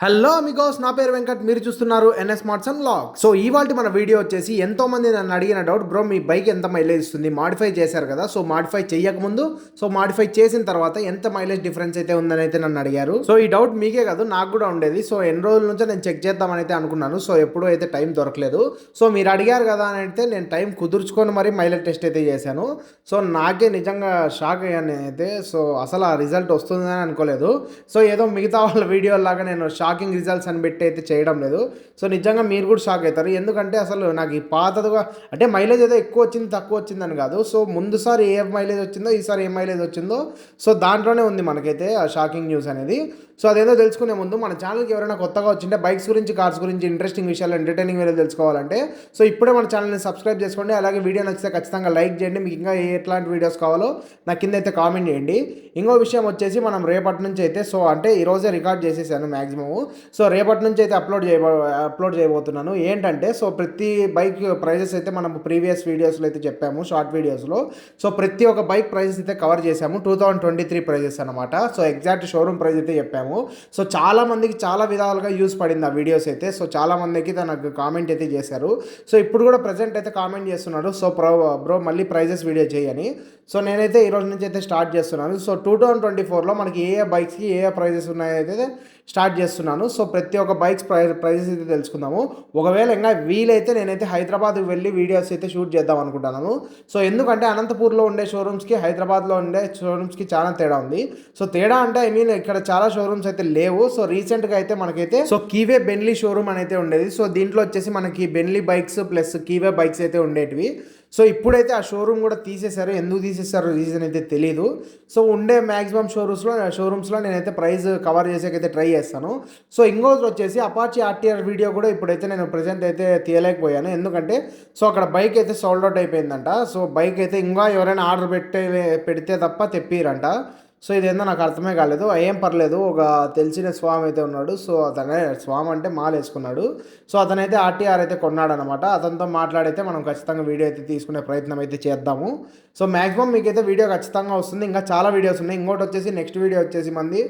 Hello Amigos, నా పేరు వెంకట్. మీరు చూస్తున్నారు NS smarts and vlog. So ఇవాళ మన వీడియో వచ్చేసి ఎంతో మంది నన్ను అడిగిన డౌట్, బ్రో మీ బైక్ ఎంత మైలేజ్ ఇస్తుంది, మాడిఫై చేశారు కదా, సో మాడిఫై చేయకముందు మాడిఫై చేసిన తర్వాత ఎంత మైలేజ్ డిఫరెన్స్ అయితే ఉందని అయితే నన్ను అడిగారు. సో ఈ డౌట్ మీకే కాదు, నాకు కూడా ఉండేది. సో ఎన్ని రోజుల నుంచో నేను చెక్ చేద్దామని అయితే అనుకున్నాను. సో ఎప్పుడూ అయితే టైం దొరకలేదు. సో మీరు అడిగారు కదా అని అయితే నేను టైం కుదుర్చుకొని మరి మైలేజ్ టెస్ట్ అయితే చేశాను. సో నాకే నిజంగా షాక్ అయ్యాను నేనైతే. సో అసలు ఆ రిజల్ట్ వస్తుందని అనుకోలేదు. సో ఏదో మిగతా వాళ్ళ వీడియోలాగా నేను షాకింగ్ రిజల్ట్స్ అని పెట్టి అయితే చేయడం లేదు. సో నిజంగా మీరు కూడా షాక్ అవుతారు. ఎందుకంటే అసలు నాకు ఈ పాతగా అంటే మైలేజ్ ఏదో ఎక్కువ వచ్చింది తక్కువ వచ్చిందని కాదు. సో ముందుసారి ఏ మైలేజ్ వచ్చిందో ఈసారి ఏ మైలేజ్ వచ్చిందో సో దాంట్లోనే ఉంది మనకైతే ఆ షాకింగ్ న్యూస్ అనేది. సో అదేదో తెలుసుకునే ముందు మన ఛానల్కి ఎవరైనా కొత్తగా వచ్చింటే బైక్స్ గురించి, కార్స్ గురించి ఇంట్రెస్టింగ్ విషయాలు, ఎంటర్టైనింగ్ వీడియోలు తెలుసుకోవాలంటే సో ఇప్పుడే మన ఛానల్ని సబ్స్క్రైబ్ చేసుకోండి. అలాగే వీడియో నచ్చితే ఖచ్చితంగా లైక్ చేయండి. మీకు ఇంకా ఎట్లాంటి వీడియోస్ కావాలో నాకు కింద అయితే కామెంట్ చేయండి. ఇంకో విషయం వచ్చేసి మనం రేపటి నుంచి అయితే సో అంటే ఈరోజే రికార్డ్ చేసేసాను మ్యాక్సిమము. సో రేపటి నుంచి అయితే అప్లోడ్ చేయబోతున్నాను. ఏంటంటే సో ప్రతి బైక్ ప్రైజెస్ అయితే మనం ప్రీవియస్ వీడియోస్లో అయితే చెప్పాము, షార్ట్ వీడియోస్లో. సో ప్రతి ఒక్క బైక్ ప్రైజెస్ అయితే కవర్ చేసాము. 2023 ప్రైజెస్ అనమాట. సో ఎగ్జాక్ట్ షోరూమ్ ప్రైస్ అయితే చెప్పాము. సో చాలా మందికి చాలా విధాలుగా యూజ్ పడింది ఆ వీడియోస్ అయితే. సో చాలా మందికి నాకు కామెంట్ అయితే చేశారు. సో ఇప్పుడు కూడా ప్రజెంట్ అయితే కామెంట్ చేస్తున్నారు, సో బ్రో మళ్ళీ ప్రైజెస్ వీడియో చేయని. సో నేనైతే ఈ రోజు నుంచి అయితే స్టార్ట్ చేస్తున్నాను. సో 2024లో మనకి ఏ బైక్స్కి ఏ ప్రైజెస్ ఉన్నాయైతే స్టార్ట్ చేస్తున్నాను. సో ప్రతి ఒక్క బైక్స్ ప్రైజెస్ అయితే తెలుసుకుందాము. ఒకవేళ ఇంకా వీలైతే నేనైతే హైదరాబాద్కి వెళ్ళి వీడియోస్ అయితే షూట్ చేద్దాం అనుకుంటున్నాను. సో ఎందుకంటే అనంతపూర్లో ఉండే షోరూమ్స్కి హైదరాబాద్లో ఉండే షోరూమ్స్కి చాలా తేడా ఉంది. సో తేడా అంటే ఐ మీన్ ఇక్కడ చాలా షోరూమ్స్ అయితే లేవు. సో రీసెంట్గా అయితే మనకైతే సో కీవే బెన్లీ షోరూమ్ అని అయితే ఉండేది. సో దీంట్లో వచ్చేసి మనకి Benelli bikes plus keyway bikes అయితే ఉండేటివి. సో ఇప్పుడైతే ఆ షోరూమ్ కూడా తీసేశారు. ఎందుకు తీసేశారో రీజన్ అయితే తెలియదు. సో ఉండే మ్యాక్సిమం షోరూమ్స్లో నేనైతే ప్రైస్ కవర్ చేసేకైతే ట్రై చేస్తాను. సో ఇంకోటి వచ్చేసి అపాచీ ఆర్టీఆర్ వీడియో కూడా ఇప్పుడైతే నేను ప్రజెంట్ అయితే తీయలేకపోయాను. ఎందుకంటే సో అక్కడ బైక్ అయితే సోల్డ్ అవుట్ అయిపోయిందంట. సో బైక్ అయితే ఇంకా ఎవరైనా ఆర్డర్ పెడితే తప్ప తెప్పిరంట. సో ఇదేందో నాకు అర్థమే కాలేదు. ఏం పర్లేదు, ఒక తెలిసిన స్వామి అయితే ఉన్నాడు. సో అతనే స్వామి అంటే మాల వేసుకున్నాడు. సో అతనైతే ఆర్టీఆర్ అయితే కొన్నాడు అనమాట. అతనితో మాట్లాడైతే మనం ఖచ్చితంగా వీడియో అయితే తీసుకునే ప్రయత్నం అయితే చేద్దాము. సో మ్యాక్సిమం మీకైతే వీడియో ఖచ్చితంగా వస్తుంది. ఇంకా చాలా వీడియోస్ ఉన్నాయి. ఇంకోటి వచ్చేసి నెక్స్ట్ వీడియో వచ్చేసి మంది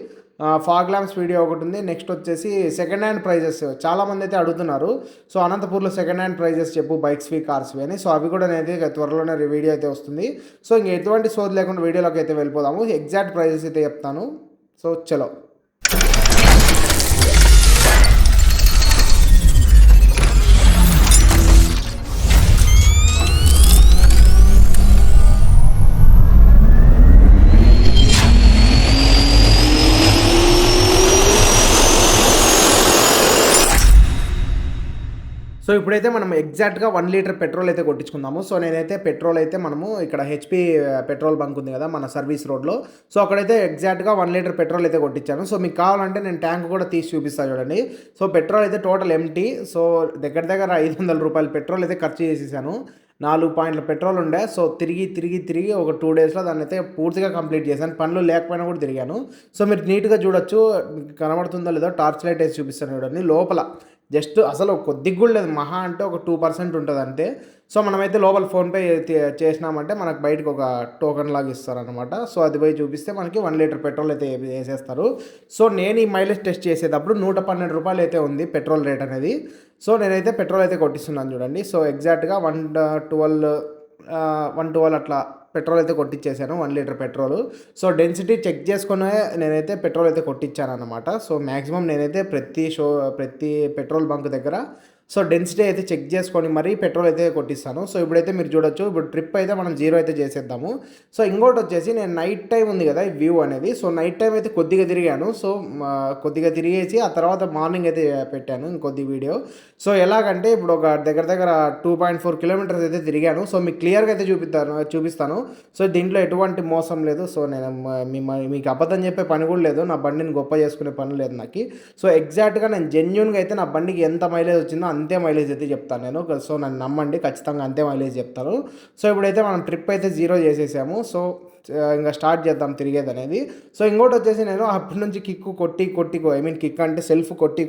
ఫాగ్ ల్యాంప్స్ వీడియో ఒకటి ఉంది. నెక్స్ట్ వచ్చేసి సెకండ్ హ్యాండ్ ప్రైజెస్ చాలామంది అయితే అడుగుతున్నారు. సో అనంతపూర్లో సెకండ్ హ్యాండ్ ప్రైజెస్ చెప్పు బైక్స్వి, కార్స్వి అని. సో అవి కూడా నేనైతే త్వరలోనే వీడియో అయితే వస్తుంది. సో ఇంక ఎటువంటి సోది లేకుండా వీడియోలోకి అయితే వెళ్ళిపోదాము. ఎగ్జాక్ట్ ప్రైజెస్ అయితే చెప్తాను. సో చలో. సో ఇప్పుడైతే మనం ఎగ్జాక్ట్గా 1 లీటర్ పెట్రోల్ అయితే కొట్టించుకుందాము. సో నేనైతే పెట్రోల్ అయితే మనము ఇక్కడ హెచ్పి పెట్రోల్ బంక్ ఉంది కదా మన సర్వీస్ రోడ్లో. సో అక్కడైతే ఎగ్జాక్ట్గా 1 లీటర్ పెట్రోల్ అయితే కొట్టించాను. సో మీకు కావాలంటే నేను ట్యాంక్ కూడా తీసి చూపిస్తాను చూడండి. సో పెట్రోల్ అయితే టోటల్ ఎంటీ. సో దగ్గర 500 రూపాయలు పెట్రోల్ అయితే ఖర్చు చేసేసాను. 4 పాయింట్ల పెట్రోల్ ఉండే. సో తిరిగి ఒక 2 డేస్లో దాన్ని అయితే పూర్తిగా కంప్లీట్ చేశాను. పనులు లేకపోయినా కూడా తిరిగాను. సో మీరు నీట్గా చూడొచ్చు, కనబడుతుందో లేదో టార్చ్ లైట్ వేసి చూపిస్తాను చూడండి. లోపల జస్ట్ అసలు కొద్దిగా కూడా లేదు, మహా అంటే ఒక 2% ఉంటుంది అంతే. సో మనమైతే లోపల ఫోన్పే చేసినామంటే మనకు బయటకు ఒక టోకెన్ లాగా ఇస్తారనమాట. సో అది పోయి చూపిస్తే మనకి 1 లీటర్ పెట్రోల్ అయితే వేసేస్తారు. సో నేను ఈ మైలేజ్ టెస్ట్ చేసేటప్పుడు 112 రూపాయలు అయితే ఉంది పెట్రోల్ రేట్ అనేది. సో నేనైతే పెట్రోల్ అయితే కొట్టిస్తున్నాను చూడండి. సో ఎగ్జాక్ట్గా 112 అట్లా పెట్రోల్ అయితే కొట్టించేసాను, 1 litre petrol. So density check చేసుకునే నేనైతే పెట్రోల్ అయితే కొట్టించాను అనమాట. సో మ్యాక్సిమం నేనైతే ప్రతి పెట్రోల్ బంక్ దగ్గర సో డెన్సిటీ అయితే చెక్ చేసుకొని మరీ పెట్రోల్ అయితే కొట్టిస్తాను. సో ఇప్పుడైతే మీరు చూడొచ్చు, ఇప్పుడు ట్రిప్ అయితే మనం 0 అయితే చేసేద్దాము. సో ఇంకోటి వచ్చేసి నేను నైట్ టైం ఉంది కదా ఈ వ్యూ అనేది. సో నైట్ టైం అయితే కొద్దిగా తిరిగాను. సో కొద్దిగా తిరిగేసి ఆ తర్వాత మార్నింగ్ అయితే పెట్టాను ఇంకొద్ది వీడియో. సో ఎలాగంటే ఇప్పుడు ఒక దగ్గర 2.4 కిలోమీటర్స్ అయితే తిరిగాను. సో మీకు క్లియర్గా అయితే చూపిస్తాను. సో దీంట్లో ఎటువంటి మోసం లేదు. సో నేను మీకు అబద్ధం చెప్పే పని కూడా లేదు, నా బండిని గొప్ప చేసుకునే పని లేదు నాకు. సో ఎగ్జాక్ట్గా నేను జెన్యూన్గా అయితే నా బండికి ఎంత మైలేజ్ వచ్చిందో అంతే మైలేజ్ అయితే చెప్తాను నేను. సో నన్ను నమ్మండి, ఖచ్చితంగా అంతే మైలేజ్ చెప్తాను. సో ఇప్పుడైతే మనం ట్రిప్ అయితే 0 చేసేసాము. సో ఇంకా స్టార్ట్ చేద్దాం తిరిగేది అనేది. సో ఇంకోటి వచ్చేసి నేను అప్పటి నుంచి కొట్టి ఐ మీన్ కిక్ అంటే సెల్ఫ్ కొట్టి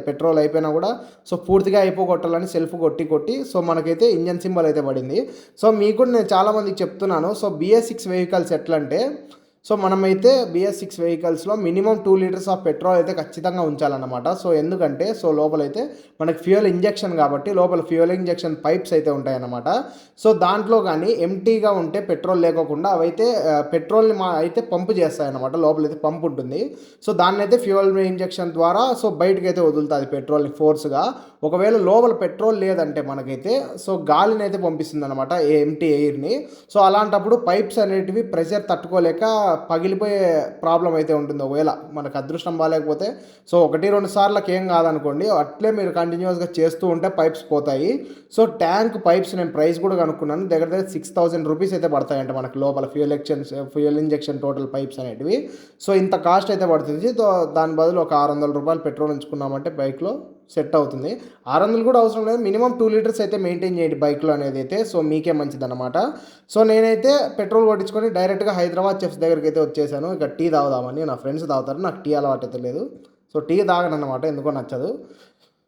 పెట్రోల్ అయిపోయినా కూడా సో పూర్తిగా అయిపోగొట్టాలని సెల్ఫ్ కొట్టి సో మనకైతే ఇంజన్ సింబల్ అయితే పడింది. సో మీకు నేను చాలామందికి చెప్తున్నాను. సో BS6 వెహికల్స్ ఎట్లా అంటే సో మనమైతే BS6 వెహికల్స్లో మినిమం 2 లీటర్స్ ఆఫ్ పెట్రోల్ అయితే ఖచ్చితంగా ఉంచాలన్నమాట. సో ఎందుకంటే సో లోపలైతే మనకి ఫ్యూయల్ ఇంజెక్షన్ కాబట్టి లోపల ఫ్యూయల్ ఇంజెక్షన్ పైప్స్ అయితే ఉంటాయన్నమాట. సో దాంట్లో కానీ ఎంటీగా ఉంటే పెట్రోల్ లేకోకుండా అవైతే పెట్రోల్ని అయితే పంపు చేస్తాయన్నమాట. లోపలైతే పంపు ఉంటుంది. సో దాన్ని అయితే ఫ్యూయల్ ఇంజెక్షన్ ద్వారా సో బయటకు అయితే వదులుతుంది పెట్రోల్ని ఫోర్స్గా. ఒకవేళ లోపల పెట్రోల్ లేదంటే మనకైతే సో గాలిని అయితే పంపిస్తుంది అనమాట, ఎంటీ ఎయిర్ని. సో అలాంటప్పుడు పైప్స్ అనేటివి ప్రెషర్ తట్టుకోలేక పగిలిపోయే ప్రాబ్లం అయితే ఉంటుంది. ఒకవేళ మనకు అదృష్టం బాగాలేకపోతే సో 1-2 సార్లకి ఏం కాదనుకోండి, అట్లే మీరు కంటిన్యూస్గా చేస్తూ ఉంటే పైప్స్ పోతాయి. సో ట్యాంక్ పైప్స్ నేను ప్రైస్ కూడా కనుక్కున్నాను, దగ్గర దగ్గర 6,000 రూపీస్ అయితే పడతాయంట మనకు లోపల ఫ్యూయల్ ఇంజెక్షన్ టోటల్ పైప్స్ అనేటివి. సో ఇంత కాస్ట్ అయితే పడుతుంది. సో దాని బదులు ఒక 600 రూపాయలు పెట్రోల్ ఉంచుకున్నామంటే బైక్లో సెట్ అవుతుంది. 600 కూడా అవసరం లేదు, మినిమం 2 లీటర్స్ అయితే మెయింటైన్ చేయండి బైక్లో అనేది అయితే సో మీకే మంచిది అనమాట. సో నేనైతే పెట్రోల్ కొట్టించుకొని డైరెక్ట్గా హైదరాబాద్ చెఫ్స్ దగ్గరికి అయితే వచ్చేసాను. ఇక టీ తాగుదామని, నా ఫ్రెండ్స్ తాగుతారు, నాకు టీ అలవాటు అయితే లేదు. సో టీ తాగను అనమాట, ఎందుకో నచ్చదు.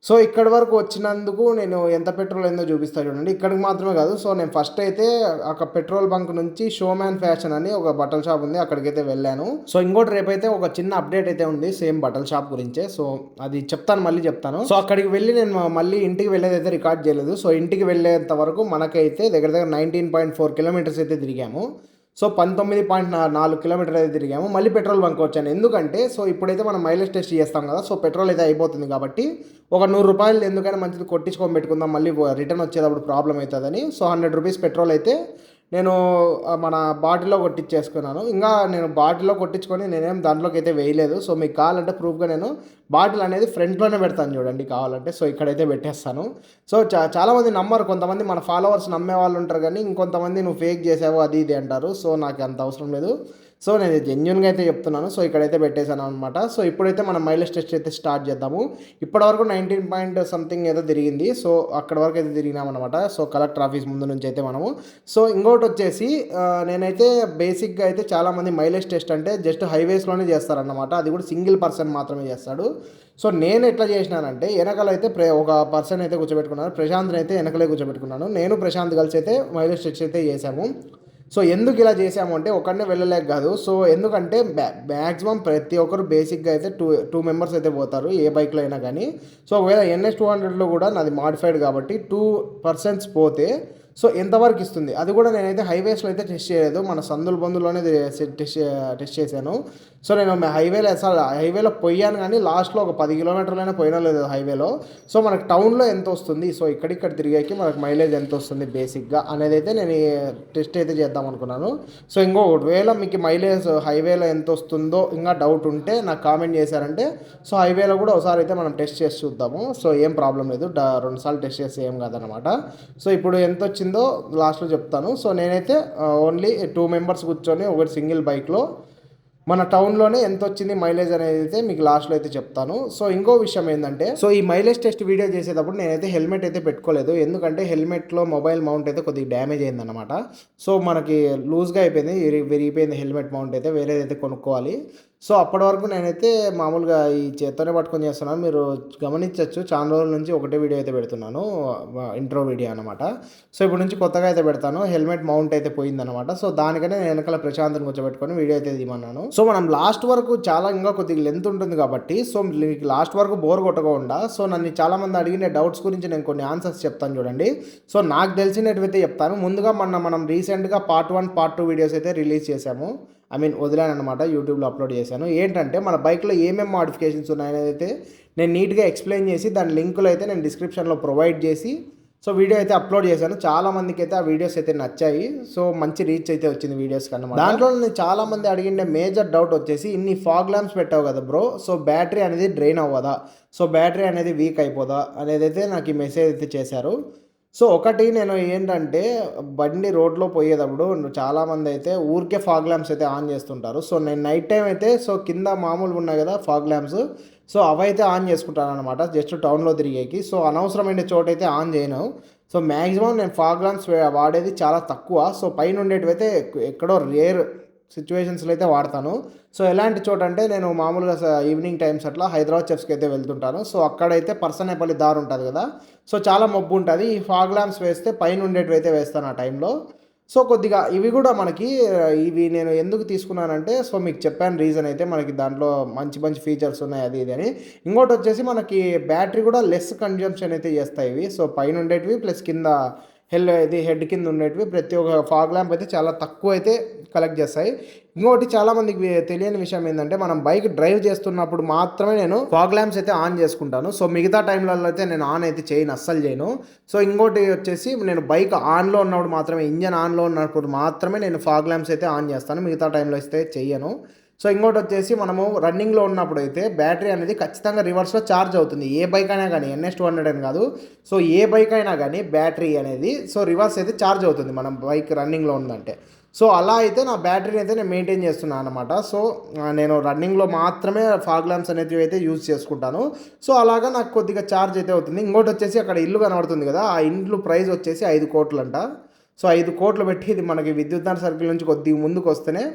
సో ఇక్కడి వరకు వచ్చినందుకు నేను ఎంత పెట్రోల్ అయిందో చూపిస్తాను చూడండి. ఇక్కడికి మాత్రమే కాదు, సో నేను ఫస్ట్ అయితే ఒక పెట్రోల్ బంక్ నుంచి షోమ్యాన్ ఫ్యాషన్ అని ఒక బట్టల షాప్ ఉంది, అక్కడికైతే వెళ్ళాను. సో ఇంకోటి రేపైతే ఒక చిన్న అప్డేట్ అయితే ఉంది సేమ్ బట్టల షాప్ గురించే. సో అది చెప్తాను, మళ్ళీ చెప్తాను. సో అక్కడికి వెళ్ళి నేను మళ్ళీ ఇంటికి వెళ్ళేది అయితే రికార్డ్ చేయలేదు. సో ఇంటికి వెళ్ళేంత వరకు మనకైతే దగ్గర దగ్గర 19.4 కిలోమీటర్స్ అయితే తిరిగాము. సో 19.4 కిలోమీటర్లు అయితే తిరిగాము. మళ్ళీ పెట్రోల్ బంక్ వచ్చాను, ఎందుకంటే సో ఇప్పుడైతే మనం మైలేజ్ టెస్ట్ చేస్తాం కదా, సో పెట్రోల్ అయితే అయిపోతుంది కాబట్టి ఒక 100 రూపాయలు ఎందుకైనా మంచిది కొట్టించుకొని పెట్టుకుందాం, మళ్ళీ రిటర్న్ వచ్చేటప్పుడు ప్రాబ్లం అవుతుందని. సో 100 రూపీస్ పెట్రోల్ అయితే నేను మన బాటిల్లో కొట్టించేసుకున్నాను. ఇంకా నేను బాటిల్లో కొట్టించుకొని నేనేం దాంట్లోకి అయితే వేయలేదు. సో మీకు కావాలంటే ప్రూఫ్గా నేను బాటిల్ అనేది ఫ్రంట్లోనే పెడతాను చూడండి కావాలంటే. సో ఇక్కడైతే పెట్టేస్తాను. సో చాలామంది నమ్మరు, కొంతమంది మన ఫాలోవర్స్ నమ్మే వాళ్ళు ఉంటారు, కానీ ఇంకొంతమంది నువ్వు ఫేక్ చేసావు అది ఇది అంటారు. సో నాకు అంత అవసరం లేదు. సో నేను జెన్యున్గా అయితే చెప్తున్నాను. సో ఇక్కడైతే పెట్టేశాను అనమాట. సో ఇప్పుడైతే మనం మైలేజ్ టెస్ట్ అయితే స్టార్ట్ చేద్దాము. ఇప్పటివరకు 19 పాయింట్ సంథింగ్ ఏదో తిరిగింది. సో అక్కడ వరకు అయితే తిరిగినామన్నమాట. సో కలెక్టర్ ఆఫీస్ ముందు నుంచి అయితే మనము. సో ఇంకోటి వచ్చేసి నేనైతే బేసిక్గా అయితే చాలామంది మైలేజ్ టెస్ట్ అంటే జస్ట్ హైవేస్లోనే చేస్తారన్నమాట, అది కూడా సింగిల్ పర్సన్ మాత్రమే చేస్తాడు. సో నేను ఎట్లా చేసినానంటే వెనకాలైతే ఒక పర్సన్ అయితే కూర్చోబెట్టుకున్నాను, ప్రశాంత్ని అయితే వెనకలే కూర్చోబెట్టుకున్నాను. నేను ప్రశాంత్ కలిసి అయితే మైలేజ్ టెస్ట్ అయితే చేశాము. సో ఎందుకు ఇలా చేసాము అంటే ఒకరినే వెళ్ళలేక కాదు. సో ఎందుకంటే మ్యాక్సిమం ప్రతి ఒక్కరు బేసిక్గా అయితే టూ మెంబర్స్ అయితే పోతారు ఏ బైక్లో అయినా కానీ. సో ఒకవేళ NS200లో కూడా నాది మాడిఫైడ్ కాబట్టి 2 పర్సన్స్ పోతే సో ఎంతవరకు ఇస్తుంది, అది కూడా నేనైతే హైవేస్లో అయితే టెస్ట్ చేయలేదు, మన సందుల బందులోనే టెస్ట్ చేశాను. సో నేను హైవేలో పోయాను, కానీ లాస్ట్లో ఒక 10 కిలోమీటర్లైనా పోయినా లేదు హైవేలో. సో మనకు టౌన్లో ఎంత వస్తుంది, సో ఇక్కడిక్కడ తిరిగాకి మనకు మైలేజ్ ఎంత వస్తుంది బేసిక్గా అనేది అయితే నేను టెస్ట్ అయితే చేద్దాం అనుకున్నాను. సో ఇంకొకటి వేళ మీకు మైలేజ్ హైవేలో ఎంత వస్తుందో ఇంకా డౌట్ ఉంటే నాకు కామెంట్ చేశారంటే సో హైవేలో కూడా ఒకసారి అయితే మనం టెస్ట్ చేసి చూద్దాము. సో ఏం ప్రాబ్లం లేదు, 2 సార్లు టెస్ట్ చేస్తే ఏం కాదనమాట. సో ఇప్పుడు ఎంత వచ్చిందో లాస్ట్లో చెప్తాను. సో నేనైతే ఓన్లీ 2 మెంబర్స్ కూర్చొని ఒకటి సింగిల్ బైక్లో మన టౌన్లోనే ఎంత వచ్చింది మైలేజ్ అనేది అయితే మీకు లాస్ట్లో అయితే చెప్తాను. సో ఇంకో విషయం ఏంటంటే సో ఈ మైలేజ్ టెస్ట్ వీడియో చేసేటప్పుడు నేనైతే హెల్మెట్ అయితే పెట్టుకోలేదు, ఎందుకంటే హెల్మెట్లో మొబైల్ మౌంట్ అయితే కొద్దిగా డ్యామేజ్ అయిందనమాట. సో మనకి లూజ్గా అయిపోయింది, విరిగిపోయింది హెల్మెట్ మౌంట్ అయితే, వేరేదైతే కొనుక్కోవాలి. సో అప్పటి వరకు నేనైతే మామూలుగా ఈ చేత్తోనే పట్టుకొని చేస్తున్నాను, మీరు గమనించవచ్చు. చాలా రోజుల నుంచి ఒకటే వీడియో అయితే పెడుతున్నాను, ఇంట్రో వీడియో అనమాట. సో ఇప్పుడు నుంచి కొత్తగా అయితే పెడతాను. హెల్మెట్ మౌంట్ అయితే పోయిందనమాట. సో దానికనే నేను వెనకాల ప్రశాంత్ని కూర్చోబెట్టుకొని వీడియో అయితే తీయమన్నాను. సో మనం లాస్ట్ వరకు చాలా ఇంకా కొద్దిగా లెంత్ ఉంటుంది కాబట్టి సో మీకు లాస్ట్ వరకు బోర్ కొట్టకుండా సో నన్ను చాలామంది అడిగిన డౌట్స్ గురించి నేను కొన్ని ఆన్సర్స్ చెప్తాను చూడండి. సో నాకు తెలిసినట్టువైతే చెప్తాను. ముందుగా మనం రీసెంట్గా పార్ట్ 1 పార్ట్ 2 వీడియోస్ అయితే రిలీజ్ చేశాము, వదిలాను అనమాట, యూట్యూబ్లో అప్లోడ్ చేశాను. ఏంటంటే మన బైక్లో ఏమేమి మాడిఫికేషన్స్ ఉన్నాయనేది అయితే నేను నీట్గా ఎక్స్ప్లెయిన్ చేసి దాని లింకులు అయితే నేను డిస్క్రిప్షన్లో ప్రొవైడ్ చేసి సో వీడియో అయితే అప్లోడ్ చేశాను. చాలామందికి అయితే ఆ వీడియోస్ అయితే నచ్చాయి. సో మంచి రీచ్ అయితే వచ్చింది వీడియోస్ కన్నా. దాంట్లో నేను చాలామంది అడిగిన మేజర్ డౌట్ వచ్చేసి ఇన్ని ఫాగ్ ల్యాంప్స్ పెట్టావు కదా బ్రో, సో బ్యాటరీ అనేది డ్రైన్ అవ్వదా, సో బ్యాటరీ అనేది వీక్ అయిపోదా అనేది అయితే నాకు ఈ మెసేజ్ అయితే చేశారు. సో ఒకటి నేను ఏంటంటే బండి రోడ్లో పోయేటప్పుడు చాలామంది అయితే ఊరికే ఫాగ్ ల్యాంప్స్ అయితే ఆన్ చేస్తుంటారు. సో నేను నైట్ టైం అయితే సో కింద మామూలుగా ఉన్నాయి కదా ఫాగ్ ల్యాంప్స్, సో అవైతే ఆన్ చేసుకుంటాను అనమాట జస్ట్ టౌన్లో తిరిగేకి. సో అనవసరమైన చోట అయితే ఆన్ చేయను. సో మ్యాక్సిమం నేను ఫాగ్ ల్యాంప్స్ వాడేది చాలా తక్కువ. సో పైన ఉండేటివైతే ఎక్కడో రేర్ సిచ్యువేషన్స్లో అయితే వాడతాను. సో ఎలాంటి చోట అంటే నేను మామూలుగా ఈవినింగ్ టైమ్స్ అట్లా హైదరాబాద్ చెఫ్స్కి అయితే వెళ్తుంటాను. సో అక్కడైతే పర్సనేపల్లి దారి ఉంటుంది కదా, సో చాలా మబ్బు ఉంటుంది. ఈ ఫాగ్ ల్యాంప్స్ వేస్తే పైన ఉండేటివి అయితే వేస్తాను ఆ టైంలో. సో కొద్దిగా ఇవి కూడా మనకి ఇవి నేను ఎందుకు తీసుకున్నానంటే సో మీకు చెప్పాను రీజన్ అయితే మనకి దాంట్లో మంచి మంచి ఫీచర్స్ ఉన్నాయి అది ఇది అని. ఇంకోటి వచ్చేసి మనకి బ్యాటరీ కూడా లెస్ కన్జంప్షన్ అయితే చేస్తాయి ఇవి. సో పైన ఉండేటివి ప్లస్ కింద హెడ్ కింద ఉండేటివి ప్రతి ఒక్క ఫాగ్ ల్యాంప్ అయితే చాలా తక్కువ అయితే కలెక్ట్ చేస్తాయి. ఇంకోటి చాలామందికి తెలియని విషయం ఏంటంటే మనం బైక్ డ్రైవ్ చేస్తున్నప్పుడు మాత్రమే నేను ఫాగ్ ల్యాంప్స్ అయితే ఆన్ చేసుకుంటాను. సో మిగతా టైంలలో అయితే నేను ఆన్ అయితే చేయను, అస్సలు చేయను. సో ఇంకోటి వచ్చేసి నేను బైక్ ఆన్లో ఉన్నప్పుడు మాత్రమే, ఇంజన్ ఆన్లో ఉన్నప్పుడు మాత్రమే నేను ఫాగ్ ల్యాంప్స్ అయితే ఆన్ చేస్తాను, మిగతా టైంలో అయితే చెయ్యను. సో ఇంకోటి వచ్చేసి మనము రన్నింగ్లో ఉన్నప్పుడు అయితే బ్యాటరీ అనేది ఖచ్చితంగా రివర్స్లో ఛార్జ్ అవుతుంది. ఏ బైక్ అయినా కానీ NS200 అని కాదు, సో ఏ బైక్ అయినా కానీ బ్యాటరీ అనేది సో రివర్స్ అయితే ఛార్జ్ అవుతుంది మనం బైక్ రన్నింగ్లో ఉందంటే. సో అలా అయితే నా బ్యాటరీని అయితే నేను మెయింటైన్ చేస్తున్నాను అనమాట. సో నేను రన్నింగ్లో మాత్రమే ఫాగ్ ల్యాంప్స్ అనేవి అయితే యూజ్ చేసుకుంటాను. సో అలాగా నాకు కొద్దిగా ఛార్జ్ అయితే అవుతుంది. ఇంకోటి వచ్చేసి అక్కడ ఇల్లు కనబడుతుంది కదా, ఆ ఇంట్లో ప్రైస్ వచ్చేసి 5 కోట్లు అంట. సో 5 కోట్లు పెట్టి ఇది మనకి విద్యుత్ సర్కిల్ నుంచి కొద్దిగా ముందుకు వస్తేనే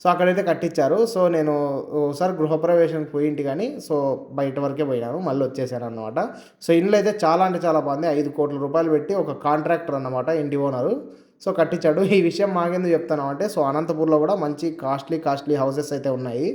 సో అక్కడైతే కట్టించారు. సో నేను ఒకసారి గృహప్రవేశానికి పోయింటి కానీ సో బయట వరకే పోయినాను, మళ్ళీ వచ్చేసాను అనమాట. సో ఇంట్లో అయితే చాలా అంటే చాలా బాగుంది. 5 కోట్ల రూపాయలు పెట్టి ఒక కాంట్రాక్టర్ అన్నమాట, ఇంటి ఓనరు సో కట్టించాడు. ఈ విషయం మాకెందుకు చెప్తాను అంటే సో అనంతపూర్లో కూడా మంచి కాస్ట్లీ హౌసెస్ అయితే ఉన్నాయి.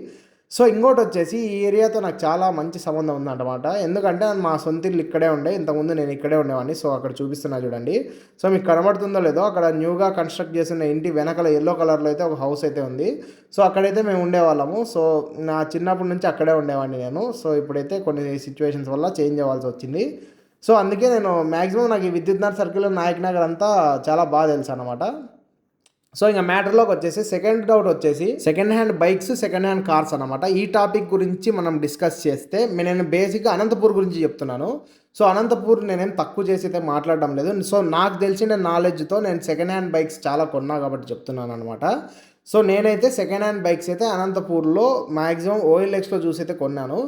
సో ఇంకోటి వచ్చేసి ఈ ఏరియాతో నాకు చాలా మంచి సంబంధం ఉందన్నమాట. ఎందుకంటే మా సొంత ఇల్లు ఇక్కడే ఉండే, ఇంతకుముందు నేను ఇక్కడే ఉండేవాడిని. సో అక్కడ చూపిస్తున్నా చూడండి. సో మీకు కనబడుతుందో లేదో, అక్కడ న్యూగా కన్స్ట్రక్ట్ చేసిన ఇంటి వెనకాల ఎల్లో కలర్లో అయితే ఒక హౌస్ అయితే ఉంది. సో అక్కడైతే మేము ఉండేవాళ్ళము. సో నా చిన్నప్పటి నుంచి అక్కడే ఉండేవాడిని నేను. సో ఇప్పుడైతే కొన్ని సిచ్యువేషన్స్ వల్ల చేంజ్ అవ్వాల్సి వచ్చింది. సో అందుకే నేను మ్యాక్సిమం నాకు ఈ విద్యుత్ సర్కిల్, నాయక్ నగర్ అంతా చాలా బాగా తెలుసు అనమాట. సో ఇంకా మ్యాటర్లోకి వచ్చేసి సెకండ్ డౌట్ వచ్చేసి second hand bikes, second hand cars అనమాట. ఈ టాపిక్ గురించి మనం డిస్కస్ చేస్తే నేను బేసిక్గా అనంతపూర్ గురించి చెప్తున్నాను. సో అనంతపూర్ నేనేం తక్కువ చేసి అయితే మాట్లాడడం లేదు. సో నాకు తెలిసిన నాలెడ్జ్తో నేను సెకండ్ హ్యాండ్ బైక్స్ చాలా కొన్నా కాబట్టి చెప్తున్నాను అనమాట. సో నేనైతే సెకండ్ హ్యాండ్ బైక్స్ అయితే అనంతపూర్లో మ్యాక్సిమం OLXలో చూసి అయితే కొన్నాను.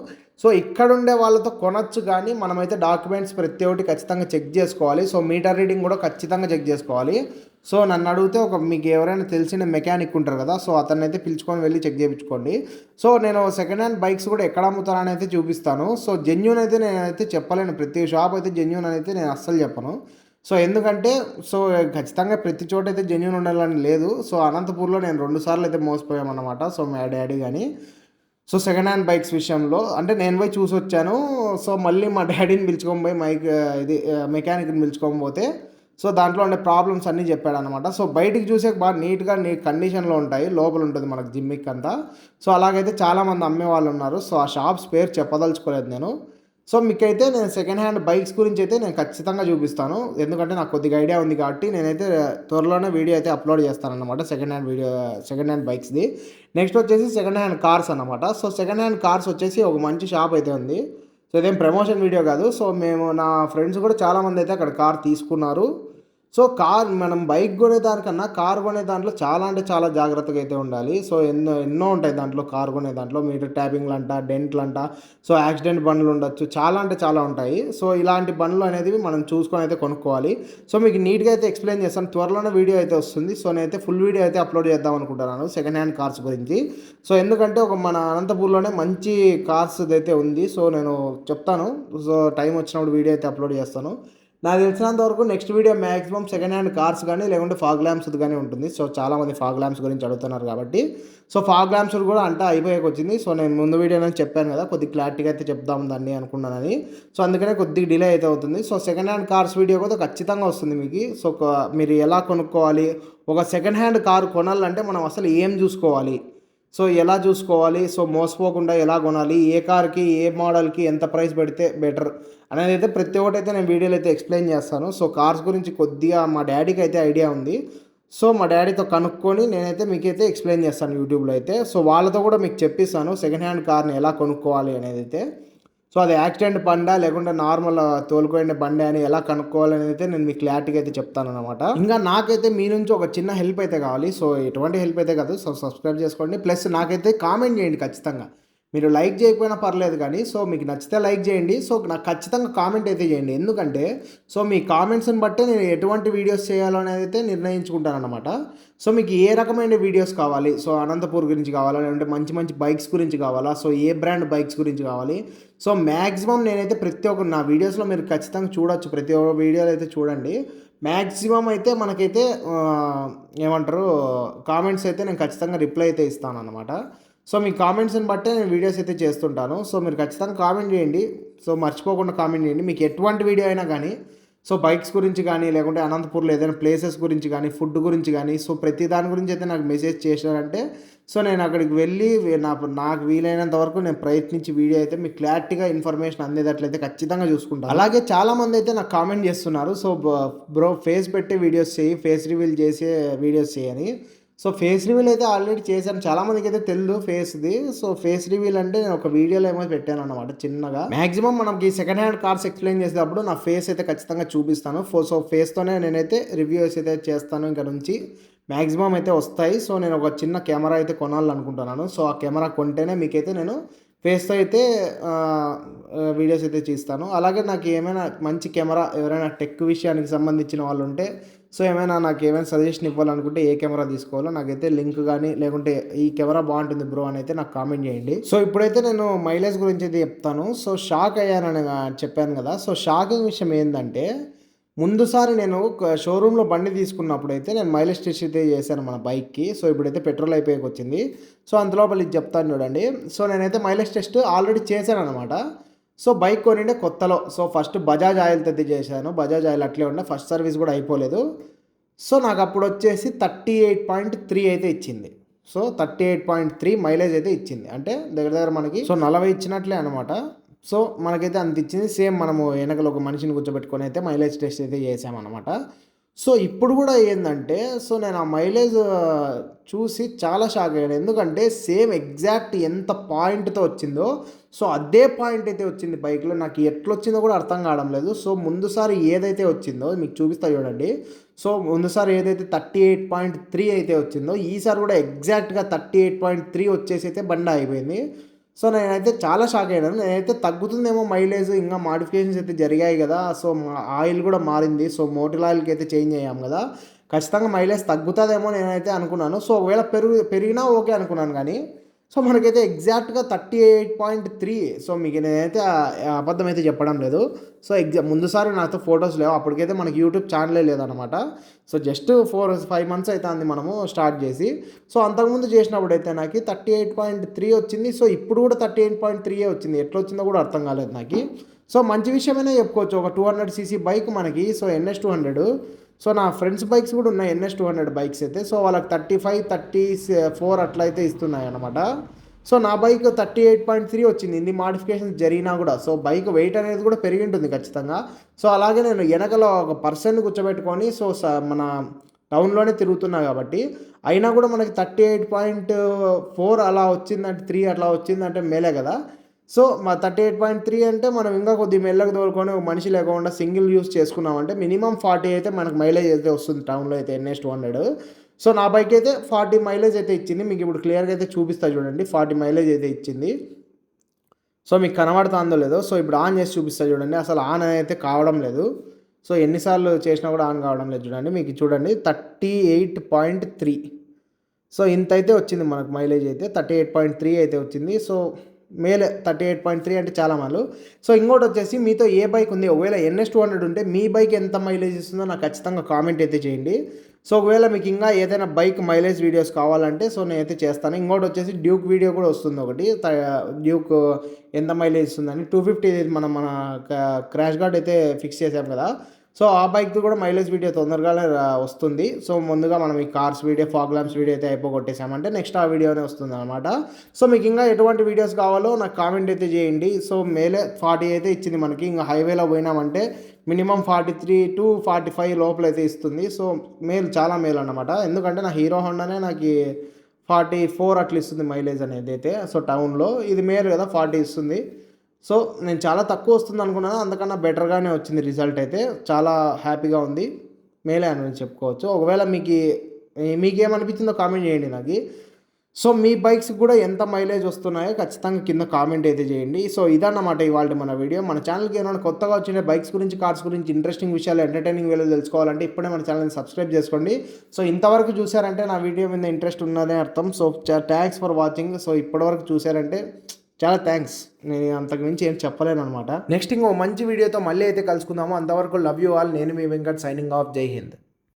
సో ఇక్కడ ఉండే వాళ్ళతో కొనచ్చు, కానీ మనమైతే డాక్యుమెంట్స్ ప్రతి ఒక్కటి ఖచ్చితంగా చెక్ చేసుకోవాలి. సో మీటర్ రీడింగ్ కూడా ఖచ్చితంగా చెక్ చేసుకోవాలి. సో నన్ను అడిగితే మీకు ఎవరైనా తెలిసిన మెకానిక్ ఉంటారు కదా, సో అతన్ని అయితే పిలుచుకొని వెళ్ళి చెక్ చేయించుకోండి. సో నేను సెకండ్ హ్యాండ్ బైక్స్ కూడా ఎక్కడ అమ్ముతారని అయితే చూపిస్తాను. సో జెన్యూన్ అయితే నేనైతే చెప్పలేను, ప్రతి షాప్ అయితే జెన్యూన్ అయితే నేను అస్సలు చెప్పను. సో ఎందుకంటే సో ఖచ్చితంగా ప్రతి చోట అయితే జెన్యూన్ ఉండాలని లేదు. సో అనంతపూర్లో నేను 2 సార్లు అయితే మోసపోయామన్నమాట. సో మా డాడీ కానీ సో సెకండ్ హ్యాండ్ బైక్స్ విషయంలో అంటే నేను పోయి చూసి వచ్చాను. సో మళ్ళీ మా డాడీని పిలుచుకొని పోయి మెకానిక్ని పిలుచుకొని పోతే సో దాంట్లో ఉండే ప్రాబ్లమ్స్ అన్నీ చెప్పాడనమాట. సో బయటికి చూసే బాగా నీట్గా కండిషన్లో ఉంటాయి, లోపల ఉంటుంది మనకు జిమ్మిక్ అంతా. సో అలాగైతే చాలామంది అమ్మే వాళ్ళు ఉన్నారు. సో ఆ షాప్స్ పేరు చెప్పదలుచుకోలేదు నేను. సో మీకైతే నేను సెకండ్ హ్యాండ్ బైక్స్ గురించి అయితే నేను ఖచ్చితంగా చూపిస్తాను, ఎందుకంటే నాకు కొద్దిగా ఐడియా ఉంది కాబట్టి. నేనైతే త్వరలోనే వీడియో అయితే అప్లోడ్ చేస్తాను అనమాట సెకండ్ హ్యాండ్ బైక్స్ది. నెక్స్ట్ వచ్చేసి సెకండ్ హ్యాండ్ కార్స్ అనమాట. సో సెకండ్ హ్యాండ్ కార్స్ వచ్చేసి ఒక మంచి షాప్ అయితే ఉంది. సో ఇదేం ప్రమోషన్ వీడియో కాదు. సో నా ఫ్రెండ్స్ కూడా చాలామంది అయితే అక్కడ కార్ తీసుకున్నారు. సో మనం బైక్ కొనేదానికన్నా కార్ కొనే దాంట్లో చాలా అంటే చాలా జాగ్రత్తగా అయితే ఉండాలి. సో ఎన్నో ఉంటాయి దాంట్లో, కార్ కొనే దాంట్లో మీటర్ ట్యాపింగ్లు అంట, డెంట్లు అంట, సో యాక్సిడెంట్ బండ్లు ఉండొచ్చు, చాలా అంటే చాలా ఉంటాయి. సో ఇలాంటి బండ్లు అనేది మనం చూసుకొని అయితే కొనుక్కోవాలి. సో మీకు నీట్గా అయితే ఎక్స్ప్లెయిన్ చేస్తాను, త్వరలోనే వీడియో అయితే వస్తుంది. సో నేనైతే ఫుల్ వీడియో అయితే అప్లోడ్ చేద్దాం అనుకుంటున్నాను సెకండ్ హ్యాండ్ కార్స్ గురించి. సో ఎందుకంటే మన అనంతపూర్లోనే మంచి కార్స్ అయితే ఉంది. సో నేను చెప్తాను, సో టైం వచ్చినప్పుడు వీడియో అయితే అప్లోడ్ చేస్తాను. నాకు తెలిసినంత వరకు next video maximum second hand cars కానీ లేకుంటే ఫాగ్ ల్యాంప్స్ కానీ ఉంటుంది. సో చాలామంది ఫాగ్ ల్యాంప్స్ గురించి అడుగుతున్నారు కాబట్టి సో ఫాగ్ ల్యాంప్స్ కూడా అంటే అయిపోయాక వచ్చింది. సో నేను ముందు వీడియోలో చెప్పాను కదా, కొద్దిగా క్లారిటీగా అయితే చెప్దాం దాన్ని అనుకున్నానని. సో అందుకనే కొద్దిగా డిలే అయితే అవుతుంది. So second hand cars video కూడా ఖచ్చితంగా వస్తుంది మీకు. సో మీరు ఎలా కొనుక్కోవాలి, ఒక సెకండ్ హ్యాండ్ కారు కొనాలంటే మనం అసలు ఏం చూసుకోవాలి, సో ఎలా చూసుకోవాలి, సో మోసపోకుండా ఎలా కొనాలి, ఏ కార్కి ఏ మోడల్కి ఎంత ప్రైస్ పెడితే బెటర్ అనేది అయితే ప్రతి ఒక్కటి అయితే నేను వీడియోలో అయితే ఎక్స్ప్లెయిన్ చేస్తాను. సో కార్స్ గురించి కొద్దిగా మా డాడీకి అయితే ఐడియా ఉంది. సో మా డాడీతో కనుక్కొని నేనైతే మీకైతే ఎక్స్ప్లెయిన్ చేస్తాను యూట్యూబ్లో అయితే. సో వాళ్ళతో కూడా మీకు చెప్పిస్తాను సెకండ్ హ్యాండ్ కార్ని ఎలా కొనుక్కోవాలి అనేది అయితే. సో అది యాక్సిడెంట్ బండా లేకుంటే నార్మల్ తోలుకోండి బండి అని ఎలా కనుక్కోవాలని అయితే నేను మీకు క్లారిటీగా అయితే చెప్తాను అనమాట. ఇంకా నాకైతే మీ నుంచి ఒక చిన్న హెల్ప్ అయితే కావాలి. సో ఎటువంటి హెల్ప్ అయితే కాదు, సో సబ్స్క్రైబ్ చేసుకోండి, ప్లస్ నాకైతే కామెంట్ చేయండి ఖచ్చితంగా. మీరు లైక్ చేయకపోయినా పర్లేదు కానీ సో మీకు నచ్చితే లైక్ చేయండి. సో నాకు ఖచ్చితంగా కామెంట్ అయితే చేయండి, ఎందుకంటే సో మీ కామెంట్స్ని బట్టే నేను ఎటువంటి వీడియోస్ చేయాలో అనేది అయితే నిర్ణయించుకుంటాను అనమాట. సో మీకు ఏ రకమైన వీడియోస్ కావాలి, సో అనంతపూర్ గురించి కావాలా లేదంటే మంచి మంచి బైక్స్ గురించి కావాలా, సో ఏ బ్రాండ్ బైక్స్ గురించి కావాలి, సో మ్యాక్సిమం నేనైతే ప్రతి ఒక్క నా వీడియోస్లో మీరు ఖచ్చితంగా చూడొచ్చు, ప్రతి ఒక్క వీడియోలో అయితే చూడండి. మ్యాక్సిమం అయితే మనకైతే ఏమంటారు కామెంట్స్ అయితే నేను ఖచ్చితంగా రిప్లై అయితే ఇస్తాను అనమాట. సో మీ కామెంట్స్ని బట్టే నేను వీడియోస్ అయితే చేస్తుంటాను. సో మీరు ఖచ్చితంగా కామెంట్ చేయండి. సో మర్చిపోకుండా కామెంట్ చేయండి. మీకు ఎటువంటి వీడియో అయినా కానీ, సో బైక్స్ గురించి కానీ, లేకుంటే అనంతపూర్లో ఏదైనా ప్లేసెస్ గురించి కానీ, ఫుడ్ గురించి కానీ, సో ప్రతి దాని గురించి అయితే నాకు మెసేజ్ చేశారంటే, సో నేను అక్కడికి వెళ్ళి నాకు వీలైనంత వరకు నేను ప్రయత్నించి వీడియో అయితే మీకు క్లారిటీగా ఇన్ఫర్మేషన్ అందేటట్లయితే ఖచ్చితంగా చూసుకుంటాను. అలాగే చాలామంది అయితే నాకు కామెంట్ చేస్తున్నారు, సో బ్రో ఫేస్ పెట్టే వీడియోస్ చేయి, ఫేస్ రివీల్ చేసే వీడియోస్ చేయని. సో ఫేస్ రివీల్ అయితే ఆల్రెడీ చేశాను. చాలామందికి అయితే తెలియదు ఫేస్ది. సో ఫేస్ రివీల్ అంటే నేను ఒక వీడియోలో ఏమో పెట్టాను అనమాట చిన్నగా. మ్యాక్సిమం మనకి సెకండ్ హ్యాండ్ కార్స్ ఎక్స్ప్లెయిన్ చేసేటప్పుడు నా ఫేస్ అయితే ఖచ్చితంగా చూపిస్తాను. సో ఫేస్తోనే నేనైతే రివ్యూస్ అయితే చేస్తాను. ఇంకా నుంచి మ్యాక్సిమం అయితే వస్తాయి. సో నేను ఒక చిన్న కెమెరా అయితే కొనాలనుకుంటున్నాను. సో ఆ కెమెరా కొంటేనే మీకైతే నేను ఫేస్తో అయితే వీడియోస్ అయితే తీస్తాను. అలాగే నాకు ఏమైనా మంచి కెమెరా ఎవరైనా టెక్ విషయానికి సంబంధించిన వాళ్ళు ఉంటే, సో నాకు ఏమైనా సజెషన్ ఇవ్వాలనుకుంటే ఏ కెమెరా తీసుకోవాలో నాకైతే లింక్ కానీ, లేకుంటే ఈ కెమెరా బాగుంటుంది బ్రో అని అయితే నాకు కామెంట్ చేయండి. సో ఇప్పుడైతే నేను మైలేజ్ గురించి అయితే చెప్తాను. సో షాక్ అయ్యానని చెప్పాను కదా. సో షాకింగ్ విషయం ఏంటంటే, ముందుసారి నేను షోరూంలో బండి తీసుకున్నప్పుడైతే నేను మైలేజ్ టెస్ట్ అయితే చేశాను మన బైక్కి. సో ఇప్పుడైతే పెట్రోల్ అయిపోయాక వచ్చింది. సో అంతలోపల ఇది చెప్తాను చూడండి. సో నేనైతే మైలేజ్ టెస్ట్ ఆల్రెడీ చేశాను అనమాట. సో బైక్ కొనిండే కొత్తలో. సో ఫస్ట్ బజాజ్ ఆయిల్ అయితే చేశాను. బజాజ్ ఆయిల్ అట్లే ఉండే, ఫస్ట్ సర్వీస్ కూడా అయిపోలేదు. సో నాకు అప్పుడు వచ్చేసి 38.3 అయితే ఇచ్చింది. సో 38.3 మైలేజ్ అయితే ఇచ్చింది. అంటే దగ్గర దగ్గర మనకి సో 40 ఇచ్చినట్లే అనమాట. సో మనకైతే అంత ఇచ్చింది. సేమ్ మనము వెనకలో ఒక మనిషిని కూర్చోబెట్టుకొని అయితే మైలేజ్ టెస్ట్ అయితే చేసామన్నమాట. సో ఇప్పుడు కూడా ఏంటంటే, సో నేను ఆ మైలేజ్ చూసి చాలా షాక్ అయ్యాను. ఎందుకంటే సేమ్ ఎగ్జాక్ట్ ఎంత పాయింట్తో వచ్చిందో, సో అదే పాయింట్ అయితే వచ్చింది బైక్లో. నాకు ఎట్లా వచ్చిందో కూడా అర్థం కావడం లేదు. సో ముందుసారి ఏదైతే వచ్చిందో మీకు చూపిస్తా చూడండి. సో ముందుసారి ఏదైతే 38.3 అయితే వచ్చిందో, ఈసారి కూడా ఎగ్జాక్ట్గా 38.3 వచ్చేసి అయితే బండి అయిపోయింది. సో నేనైతే చాలా షాక్ అయ్యాను. నేనైతే తగ్గుతుందేమో మైలేజ్, ఇంకా మాడిఫికేషన్స్ అయితే జరిగాయి కదా. సో ఆయిల్ కూడా మారింది. సో మోటార్ ఆయిల్కి అయితే చేంజ్ అయ్యాం కదా, ఖచ్చితంగా మైలేజ్ తగ్గుతుందేమో నేనైతే అనుకున్నాను. సో ఒకవేళ పెరిగినా ఓకే అనుకున్నాను. కానీ సో మనకైతే ఎగ్జాక్ట్గా 38.3. సో మీకు నేనైతే అబద్ధం అయితే చెప్పడం లేదు. సో ముందుసారి నాతో ఫొటోస్ లేవు, అప్పటికైతే మనకి యూట్యూబ్ ఛానలే లేదనమాట. సో జస్ట్ 4-5 months అవుతుంది మనము స్టార్ట్ చేసి. సో అంతకుముందు చేసినప్పుడు అయితే నాకు 38.3 వచ్చింది. సో ఇప్పుడు కూడా 38.3 వచ్చింది. ఎట్లా వచ్చిందో కూడా అర్థం కాలేదు నాకు. సో మంచి విషయమైనా చెప్పుకోవచ్చు. ఒక 200cc బైక్ మనకి, సో NS200. సో నా ఫ్రెండ్స్ బైక్స్ కూడా ఉన్నాయి NS200 బైక్స్ అయితే. సో వాళ్ళకి 35-34 అట్లా అయితే ఇస్తున్నాయి అనమాట. సో నా బైక్ 38.3 వచ్చింది. ఇన్ని మాడిఫికేషన్స్ జరిగినా కూడా. సో బైక్ వెయిట్ అనేది కూడా పెరిగి ఉంటుంది ఖచ్చితంగా. సో అలాగే నేను వెనకలో ఒక పర్సన్ కూర్చోబెట్టుకొని సో మన టౌన్లోనే తిరుగుతున్నా కాబట్టి, అయినా కూడా మనకి 38.4 అలా వచ్చిందంటే, 3 అట్లా వచ్చిందంటే మేలే కదా. సో మా 38.3 అంటే మనం ఇంకా కొద్దిగా మెల్లగా తోలుకొని మనిషి లేకుండా సింగిల్ యూస్ చేసుకున్నామంటే మినిమం 40 అయితే మనకు మైలేజ్ అయితే వస్తుంది టౌన్లో అయితే NS200. సో నా బైక్ అయితే 40 మైలేజ్ అయితే ఇచ్చింది. మీకు ఇప్పుడు క్లియర్గా అయితే చూపిస్తా చూడండి. 40 మైలేజ్ అయితే ఇచ్చింది. సో మీకు కనబడుతుందో లేదో. సో ఇప్పుడు ఆన్ చేసి చూపిస్తా చూడండి. అసలు ఆన్ అయితే కావడం లేదు. సో ఎన్నిసార్లు చేసినా కూడా ఆన్ కావడం లేదు చూడండి. మీకు చూడండి 38.3. సో ఇంత అయితే వచ్చింది మనకు మైలేజ్ అయితే. 38.3 అయితే వచ్చింది. సో మేలే 38.3 అంటే చాలా మాలు. సో ఇంకోటి వచ్చేసి మీతో ఏ బైక్ ఉంది, ఒకవేళ NS200 ఉంటే మీ బైక్ ఎంత మైలేజ్ ఇస్తుందో నాకు ఖచ్చితంగా కామెంట్ అయితే చేయండి. సో ఒకవేళ మీకు ఇంకా ఏదైనా బైక్ మైలేజ్ వీడియోస్ కావాలంటే సో నేనైతే చేస్తాను. ఇంకోటి వచ్చేసి డ్యూక్ వీడియో కూడా వస్తుంది ఒకటి. డ్యూక్ ఎంత మైలేజ్ ఇస్తుందని 250 మన క్రాష్ గార్డ్ అయితే ఫిక్స్ చేసాం కదా. సో ఆ బైక్ కూడా మైలేజ్ వీడియో తొందరగానే వస్తుంది. సో ముందుగా మనం ఈ cars video, fog lamps video అయితే అయిపోగొట్టేసామంటే నెక్స్ట్ ఆ వీడియోనే వస్తుంది అనమాట. సో మీకు ఇంకా ఎటువంటి వీడియోస్ కావాలో నాకు కామెంట్ అయితే చేయండి. సో మేలే 40 అయితే ఇచ్చింది మనకి. ఇంకా హైవేలో పోయినామంటే మినిమం 43-45 లోపల అయితే ఇస్తుంది. సో చాలా మేలు అనమాట. ఎందుకంటే నా హీరో హోండానే నాకు 44 అట్లా ఇస్తుంది మైలేజ్ అనేది అయితే. సో టౌన్లో ఇది మేలు కదా, 40 ఇస్తుంది. సో నేను చాలా తక్కువ వస్తుంది అనుకున్నాను, అందుకన్నా బెటర్గానే వచ్చింది రిజల్ట్ అయితే. చాలా హ్యాపీగా ఉంది, మేలే అని చెప్పుకోవచ్చు. ఒకవేళ మీకేమనిపించిందో కామెంట్ చేయండి నాకు. సో మీ బైక్స్ కూడా ఎంత మైలేజ్ వస్తున్నాయో ఖచ్చితంగా కింద కామెంట్ అయితే చేయండి. సో ఇదన్నమాట ఇవాళ మన వీడియో. మన ఛానల్కి ఏమైనా కొత్తగా వచ్చిన బైక్స్ గురించి, కార్స్ గురించి ఇంట్రెస్టింగ్ విషయాలు, ఎంటర్టైనింగ్ వేలో తెలుసుకోవాలంటే ఇప్పుడే మన ఛానల్ని సబ్స్క్రైబ్ చేసుకోండి. సో ఇంతవరకు చూసారంటే నా వీడియో మీద ఇంట్రెస్ట్ ఉన్నదే అర్థం. So thanks for watching. So ఇప్పటివరకు చూసారంటే చాలా థ్యాంక్స్. నేను అంతకు మించి ఏం చెప్పలేను అనమాట. నెక్స్ట్ ఇంకో మంచి వీడియోతో మళ్ళీ అయితే కలుసుకుందాము. అంతవరకు లవ్ యూ ఆల్. నేను మీ వెంకట్ సైనింగ్ ఆఫ్. జై హింద్.